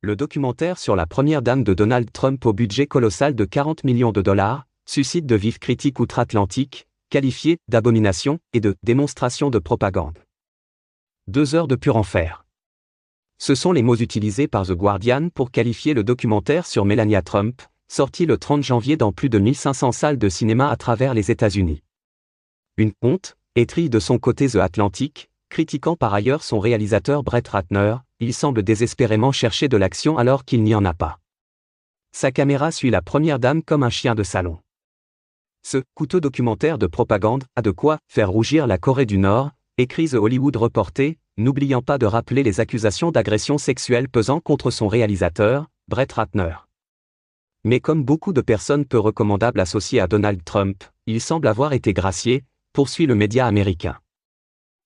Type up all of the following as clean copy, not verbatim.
Le documentaire sur la première dame de Donald Trump au budget colossal de 40 millions de dollars suscite de vives critiques outre-Atlantique, qualifiées d'abomination et de démonstration de propagande. 2 heures de pur enfer. Ce sont les mots utilisés par The Guardian pour qualifier le documentaire sur Melania Trump, sorti le 30 janvier dans plus de 1500 salles de cinéma à travers les États-Unis. Une honte, écrit de son côté The Atlantic, critiquant par ailleurs son réalisateur Brett Ratner, il semble désespérément chercher de l'action alors qu'il n'y en a pas. Sa caméra suit la première dame comme un chien de salon. Ce coûteux documentaire de propagande a de quoi faire rougir la Corée du Nord, écrit The Hollywood Reporter, n'oubliant pas de rappeler les accusations d'agression sexuelle pesant contre son réalisateur, Brett Ratner. Mais comme beaucoup de personnes peu recommandables associées à Donald Trump, il semble avoir été gracié, poursuit le média américain.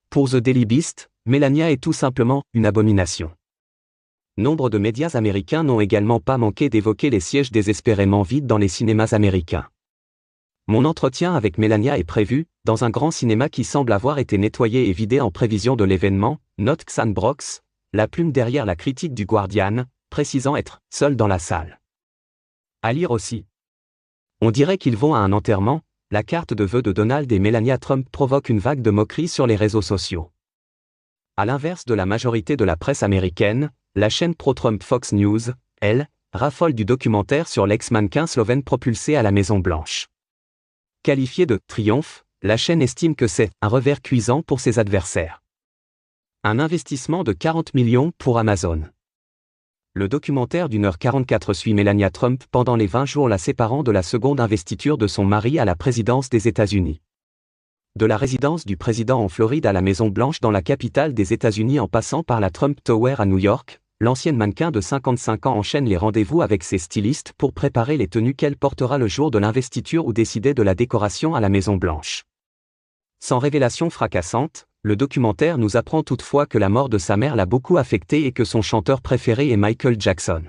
Pour The Daily Beast, Melania est tout simplement une abomination. Nombre de médias américains n'ont également pas manqué d'évoquer les sièges désespérément vides dans les cinémas américains. Mon entretien avec Melania est prévu, dans un grand cinéma qui semble avoir été nettoyé et vidé en prévision de l'événement, note Xan Brox, la plume derrière la critique du Guardian, précisant être « seul dans la salle ». À lire aussi. On dirait qu'ils vont à un enterrement, la carte de vœux de Donald et Melania Trump provoque une vague de moqueries sur les réseaux sociaux. À l'inverse de la majorité de la presse américaine, la chaîne pro-Trump Fox News, elle, raffole du documentaire sur l'ex-mannequin slovène propulsé à la Maison-Blanche. Qualifié de « triomphe », la chaîne estime que c'est un revers cuisant pour ses adversaires. Un investissement de 40 millions pour Amazon. Le documentaire d'1h44 suit Melania Trump pendant les 20 jours la séparant de la seconde investiture de son mari à la présidence des États-Unis. De la résidence du président en Floride à la Maison-Blanche dans la capitale des États-Unis en passant par la Trump Tower à New York, l'ancienne mannequin de 55 ans enchaîne les rendez-vous avec ses stylistes pour préparer les tenues qu'elle portera le jour de l'investiture ou décider de la décoration à la Maison-Blanche. Sans révélation fracassante, le documentaire nous apprend toutefois que la mort de sa mère l'a beaucoup affecté et que son chanteur préféré est Michael Jackson.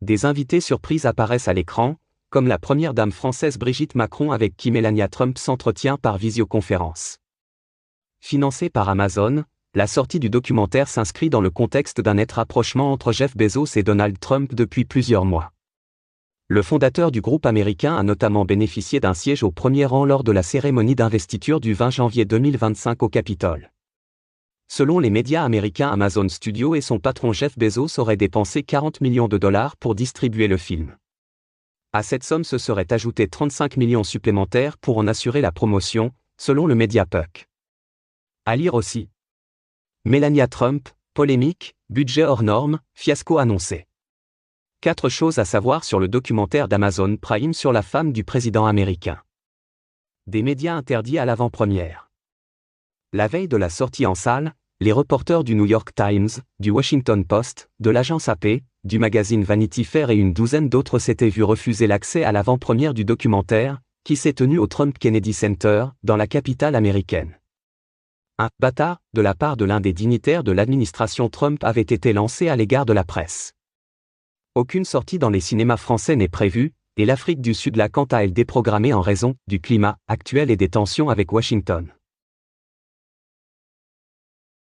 Des invités surprises apparaissent à l'écran, comme la première dame française Brigitte Macron avec qui Melania Trump s'entretient par visioconférence. Financée par Amazon, la sortie du documentaire s'inscrit dans le contexte d'un net rapprochement entre Jeff Bezos et Donald Trump depuis plusieurs mois. Le fondateur du groupe américain a notamment bénéficié d'un siège au premier rang lors de la cérémonie d'investiture du 20 janvier 2025 au Capitole. Selon les médias américains, Amazon Studios et son patron Jeff Bezos auraient dépensé 40 millions de dollars pour distribuer le film. À cette somme se seraient ajoutés 35 millions supplémentaires pour en assurer la promotion, selon le média Puck. À lire aussi. Melania Trump, polémique, budget hors norme, fiasco annoncé. 4 choses à savoir sur le documentaire d'Amazon Prime sur la femme du président américain. Des médias interdits à l'avant-première. La veille de la sortie en salle, les reporters du New York Times, du Washington Post, de l'agence AP, du magazine Vanity Fair et une douzaine d'autres s'étaient vus refuser l'accès à l'avant-première du documentaire, qui s'est tenu au Trump Kennedy Center, dans la capitale américaine. Un « bâtard » de la part de l'un des dignitaires de l'administration Trump avait été lancé à l'égard de la presse. Aucune sortie dans les cinémas français n'est prévue, et l'Afrique du Sud l'a quant à elle déprogrammée en raison du climat actuel et des tensions avec Washington.